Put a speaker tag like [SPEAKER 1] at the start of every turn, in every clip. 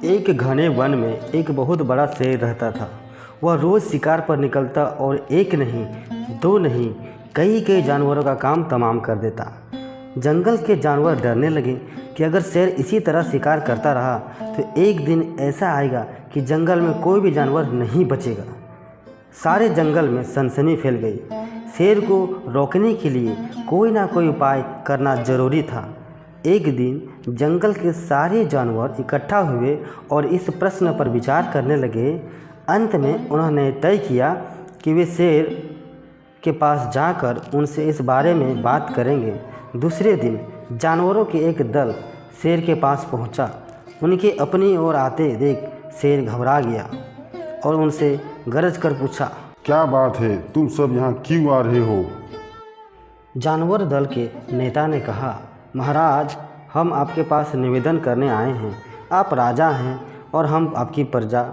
[SPEAKER 1] एक घने वन में एक बहुत बड़ा शेर रहता था। वह रोज़ शिकार पर निकलता और एक नहीं, दो नहीं, कई कई जानवरों का काम तमाम कर देता। जंगल के जानवर डरने लगे कि अगर शेर इसी तरह शिकार करता रहा तो एक दिन ऐसा आएगा कि जंगल में कोई भी जानवर नहीं बचेगा। सारे जंगल में सनसनी फैल गई। शेर को रोकने के लिए कोई ना कोई उपाय करना जरूरी था। एक दिन जंगल के सारे जानवर इकट्ठा हुए और इस प्रश्न पर विचार करने लगे। अंत में उन्होंने तय किया कि वे शेर के पास जाकर उनसे इस बारे में बात करेंगे। दूसरे दिन जानवरों के एक दल शेर के पास पहुंचा। उनके अपनी ओर आते देख शेर घबरा गया और उनसे गरज कर पूछा,
[SPEAKER 2] क्या बात है, तुम सब यहाँ क्यों आ रहे हो?
[SPEAKER 1] जानवर दल के नेता ने कहा, महाराज, हम आपके पास निवेदन करने आए हैं। आप राजा हैं और हम आपकी प्रजा।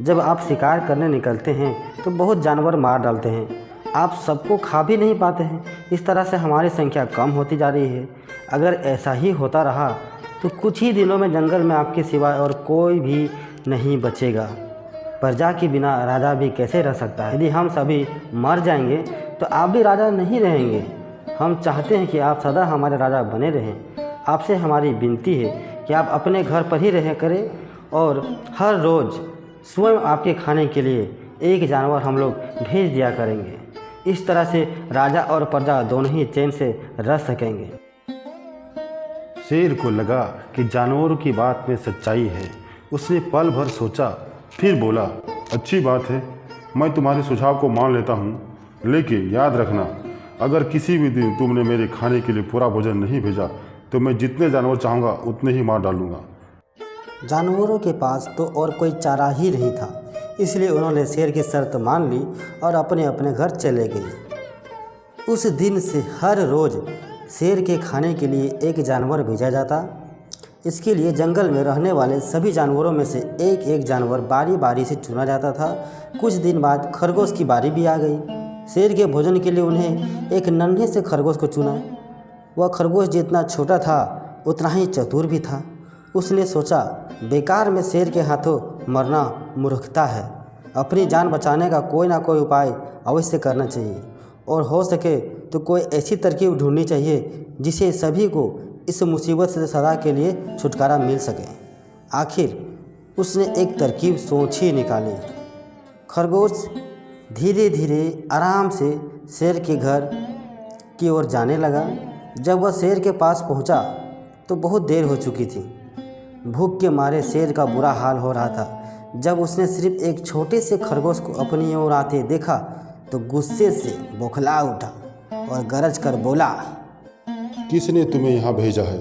[SPEAKER 1] जब आप शिकार करने निकलते हैं तो बहुत जानवर मार डालते हैं। आप सबको खा भी नहीं पाते हैं। इस तरह से हमारी संख्या कम होती जा रही है। अगर ऐसा ही होता रहा तो कुछ ही दिनों में जंगल में आपके सिवाय और कोई भी नहीं बचेगा। प्रजा के बिना राजा भी कैसे रह सकता है? यदि हम सभी मर जाएंगे तो आप भी राजा नहीं रहेंगे। हम चाहते हैं कि आप सदा हमारे राजा बने रहें। आपसे हमारी विनती है कि आप अपने घर पर ही रह करें और हर रोज़ स्वयं आपके खाने के लिए एक जानवर हम लोग भेज दिया करेंगे। इस तरह से राजा और प्रजा दोनों ही चैन से रह सकेंगे।
[SPEAKER 2] शेर को लगा कि जानवरों की बात में सच्चाई है। उसने पल भर सोचा, फिर बोला, अच्छी बात है, मैं तुम्हारे सुझाव को मान लेता हूँ, लेकिन याद रखना, अगर किसी भी दिन तुमने मेरे खाने के लिए पूरा भोजन नहीं भेजा तो मैं जितने जानवर चाहूँगा उतने ही मार डालूँगा।
[SPEAKER 1] जानवरों के पास तो और कोई चारा ही नहीं था, इसलिए उन्होंने शेर की शर्त मान ली और अपने अपने घर चले गए। उस दिन से हर रोज़ शेर के खाने के लिए एक जानवर भेजा जाता। इसके लिए जंगल में रहने वाले सभी जानवरों में से एक एक जानवर बारी बारी से चुना जाता था। कुछ दिन बाद खरगोश की बारी भी आ गई। शेर के भोजन के लिए उन्हें एक नन्हे से खरगोश को चुना। वह खरगोश जितना छोटा था उतना ही चतुर भी था। उसने सोचा, बेकार में शेर के हाथों मरना मूर्खता है। अपनी जान बचाने का कोई ना कोई उपाय अवश्य करना चाहिए और हो सके तो कोई ऐसी तरकीब ढूंढनी चाहिए जिससे सभी को इस मुसीबत से सदा के लिए छुटकारा मिल सके। आखिर उसने एक तरकीब सोच ही निकाली। खरगोश धीरे धीरे आराम से शेर के घर की ओर जाने लगा। जब वह शेर के पास पहुंचा तो बहुत देर हो चुकी थी। भूख के मारे शेर का बुरा हाल हो रहा था। जब उसने सिर्फ एक छोटे से खरगोश को अपनी ओर आते देखा तो गुस्से से बौखला उठा और गरज कर बोला,
[SPEAKER 2] किसने तुम्हें यहाँ भेजा है?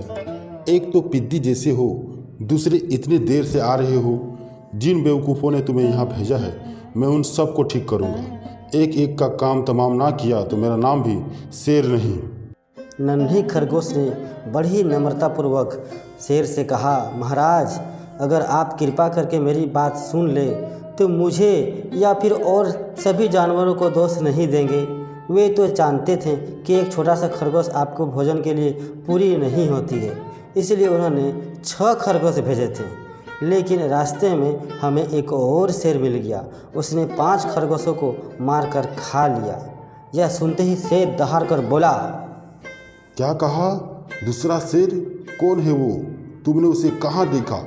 [SPEAKER 2] एक तो पिद्दी जैसे हो, दूसरे इतनी देर से आ रहे हो। जिन बेवकूफ़ों ने तुम्हें यहाँ भेजा है मैं उन सब को ठीक करूँगा। एक एक का काम तमाम ना किया तो मेरा नाम भी शेर नहीं।
[SPEAKER 1] नन्हे खरगोश ने बड़ी नम्रतापूर्वक शेर से कहा, महाराज, अगर आप कृपा करके मेरी बात सुन ले तो मुझे या फिर और सभी जानवरों को दोष नहीं देंगे। वे तो जानते थे कि एक छोटा सा खरगोश आपको भोजन के लिए पूरी नहीं होती है, इसलिए उन्होंने 6 खरगोश भेजे थे। लेकिन रास्ते में हमें एक और शेर मिल गया। उसने 5 खरगोशों को मारकर खा लिया। यह सुनते ही शेर दहाड़ कर बोला,
[SPEAKER 2] क्या कहा? दूसरा शेर? कौन है वो? तुमने उसे कहाँ देखा?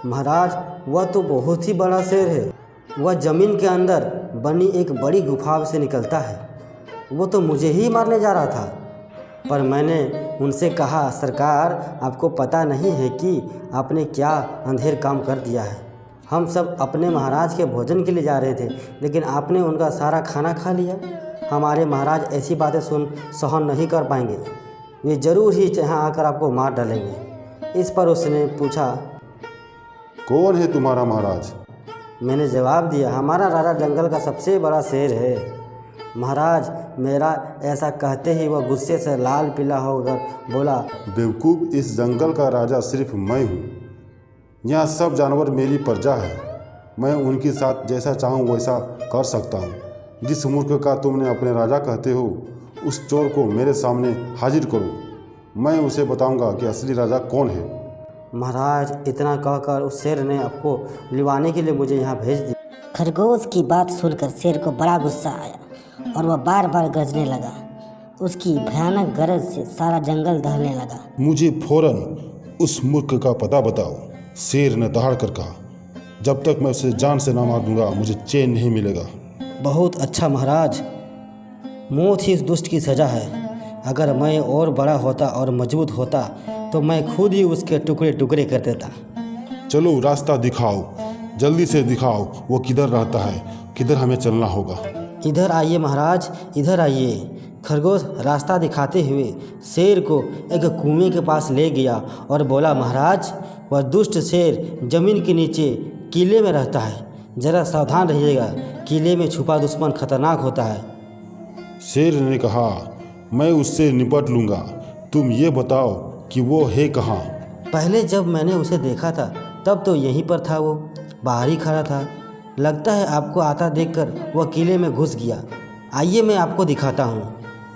[SPEAKER 1] महाराज, वह तो बहुत ही बड़ा शेर है। वह जमीन के अंदर बनी एक बड़ी गुफा से निकलता है। वो तो मुझे ही मारने जा रहा था, पर मैंने उनसे कहा, सरकार, आपको पता नहीं है कि आपने क्या अंधेर काम कर दिया है। हम सब अपने महाराज के भोजन के लिए जा रहे थे, लेकिन आपने उनका सारा खाना खा लिया। हमारे महाराज ऐसी बातें सहन नहीं कर पाएंगे। वे ज़रूर ही यहाँ आकर आपको मार डालेंगे। इस पर उसने पूछा,
[SPEAKER 2] कौन है तुम्हारा महाराज?
[SPEAKER 1] मैंने जवाब दिया, हमारा राजा जंगल का सबसे बड़ा शेर है। महाराज, मेरा ऐसा कहते ही वह गुस्से से लाल पीला होकर बोला,
[SPEAKER 2] बेवकूफ़, इस जंगल का राजा सिर्फ मैं हूँ। यहाँ सब जानवर मेरी प्रजा है। मैं उनके साथ जैसा चाहूँ वैसा कर सकता हूँ। जिस मूर्ख का तुमने अपने राजा कहते हो, उस चोर को मेरे सामने हाजिर करो। मैं उसे बताऊंगा कि असली राजा कौन है।
[SPEAKER 1] महाराज, इतना कहकर उस शेर ने आपको लिवाने के लिए मुझे यहाँ भेज दिया।
[SPEAKER 3] खरगोश की बात सुनकर शेर को बड़ा गुस्सा आया और वह बार बार गरजने लगा। उसकी भयानक गरज से सारा जंगल दहलने लगा।
[SPEAKER 2] मुझे फौरन उस मूर्ख का पता बताओ, शेर ने दहाड़ कर कहा। जब तक मैं उसे जान से ना मार दूंगा मुझे चैन नहीं मिलेगा।
[SPEAKER 1] बहुत अच्छा महाराज, मौत ही उस दुष्ट की सज़ा है। अगर मैं और बड़ा होता और मजबूत होता तो मैं खुद ही उसके टुकड़े टुकड़े कर देता।
[SPEAKER 2] चलो रास्ता दिखाओ, जल्दी से दिखाओ, वो किधर रहता है, किधर हमें चलना होगा।
[SPEAKER 1] इधर आइए महाराज, इधर आइए। खरगोश रास्ता दिखाते हुए शेर को एक कुएं के पास ले गया और बोला, महाराज, वह दुष्ट शेर जमीन के नीचे किले में रहता है। ज़रा सावधान रहिएगा, किले में छुपा दुश्मन खतरनाक होता है।
[SPEAKER 2] शेर ने कहा, मैं उससे निपट लूँगा, तुम ये बताओ कि वो है कहाँ।
[SPEAKER 1] पहले जब मैंने उसे देखा था तब तो यहीं पर था, वो बाहर ही खड़ा था। लगता है आपको आता देखकर वह किले में घुस गया। आइए मैं आपको दिखाता हूँ।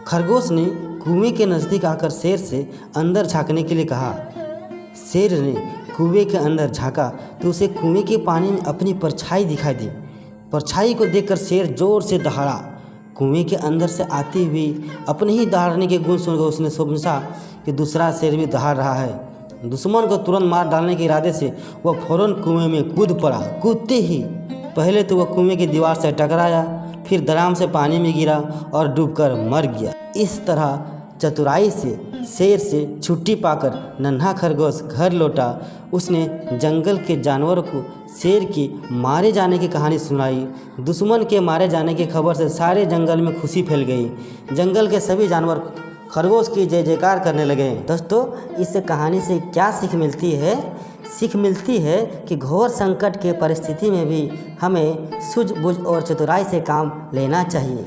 [SPEAKER 1] खरगोश ने कुएं के नज़दीक आकर शेर से अंदर झांकने के लिए कहा। शेर ने कुएं के अंदर झांका तो उसे कुएं के पानी में अपनी परछाई दिखाई दी। परछाई को देखकर शेर जोर से दहाड़ा। कुएं के अंदर से आती हुई अपने ही दहाड़ने के गुण सुनकर उसने समझा कि दूसरा शेर भी दहाड़ रहा है। दुश्मन को तुरंत मार डालने के इरादे से वह फौरन कुएं में कूद पड़ा। कूदते ही पहले तो वह कुएं की दीवार से टकराया, फिर धड़ाम से पानी में गिरा और डूबकर मर गया। इस तरह चतुराई से शेर से छुट्टी पाकर नन्हा खरगोश घर लौटा। उसने जंगल के जानवरों को शेर के मारे जाने की कहानी सुनाई। दुश्मन के मारे जाने की खबर से सारे जंगल में खुशी फैल गई। जंगल के सभी जानवर खरगोश की जय जयकार करने लगे। दोस्तों, इस कहानी से क्या सीख मिलती है? सीख मिलती है कि घोर संकट के परिस्थिति में भी हमें सूझबूझ और चतुराई से काम लेना चाहिए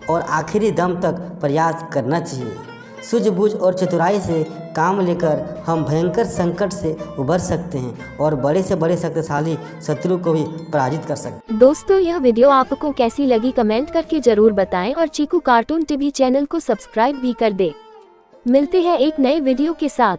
[SPEAKER 1] और आखिरी दम तक प्रयास करना चाहिए। सूझबूझ और चतुराई से काम लेकर हम भयंकर संकट से उबर सकते हैं और बड़े से बड़े शक्तिशाली शत्रु को भी पराजित कर सकते हैं।
[SPEAKER 4] दोस्तों, यह वीडियो आपको कैसी लगी कमेंट करके जरूर बताएं और चीकू कार्टून टीवी चैनल को सब्सक्राइब भी कर दें। मिलते हैं एक नए वीडियो के साथ।